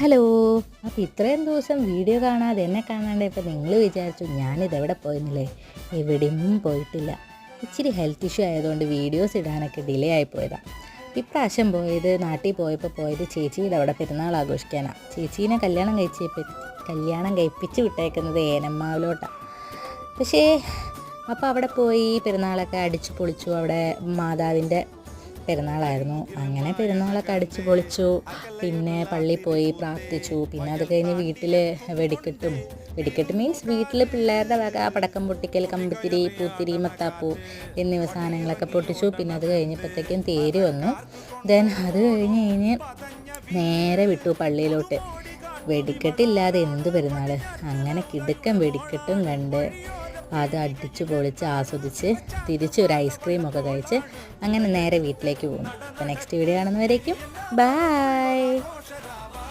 Hello. അപ്പോൾ ഇത്രയും ദിവസം വീഡിയോ കാണാതെ എന്നെ കാണാണ്ട് ഇപ്പോൾ നിങ്ങൾ വിചാരിച്ചു ഞാനിതെവിടെ പോയെന്നില്ലേ? എവിടെയും പോയിട്ടില്ല. ഇച്ചിരി ഹെൽത്ത് ഇഷ്യൂ ആയതുകൊണ്ട് വീഡിയോസ് ഇടാനൊക്കെ ഡിലേ ആയിപ്പോയതാണ്. ഇപ്രാവശ്യം നാട്ടിൽ പോയത് ചേച്ചിയുടെ അവിടെ പെരുന്നാൾ ആഘോഷിക്കാനാണ്. ചേച്ചീനെ കല്യാണം കഴിപ്പിച്ച് വിട്ടേക്കുന്നത് ഏനമ്മാവിലോട്ടാണ്. പക്ഷേ അപ്പോൾ അവിടെ പോയി പെരുന്നാളൊക്കെ അടിച്ചു പൊളിച്ചു. അവിടെ മാതാവിൻ്റെ പെരുന്നാളായിരുന്നു. അങ്ങനെ പെരുന്നാളൊക്കെ അടിച്ചു പൊളിച്ചു. പിന്നെ പള്ളിയിൽ പോയി പ്രാർത്ഥിച്ചു. പിന്നെ അത് കഴിഞ്ഞ് വീട്ടിൽ വെടിക്കെട്ട് മീൻസ് വീട്ടിൽ പിള്ളേരുടെ വക പടക്കം പൊട്ടിക്കൽ, കമ്പിത്തിരി, പൂത്തിരി, മത്താപ്പൂ എന്നിവ സാധനങ്ങളൊക്കെ പൊട്ടിച്ചു. പിന്നെ അത് കഴിഞ്ഞപ്പോഴത്തേക്കും തേര് വന്നു. അത് കഴിഞ്ഞ് നേരെ വിട്ടു പള്ളിയിലോട്ട്. വെടിക്കെട്ടില്ലാതെ എന്ത് പെരുന്നാൾ? അങ്ങനെ കിടുക്കൻ വെടിക്കെട്ടും കണ്ട് അത് അടിച്ചു പൊളിച്ച് ആസ്വദിച്ച് തിരിച്ച് ഒരു ഐസ്ക്രീമൊക്കെ കഴിച്ച് അങ്ങനെ നേരെ വീട്ടിലേക്ക് പോകുന്നു. അപ്പോൾ നെക്സ്റ്റ് വീഡിയോ കാണുന്നവരേക്കും ബൈ.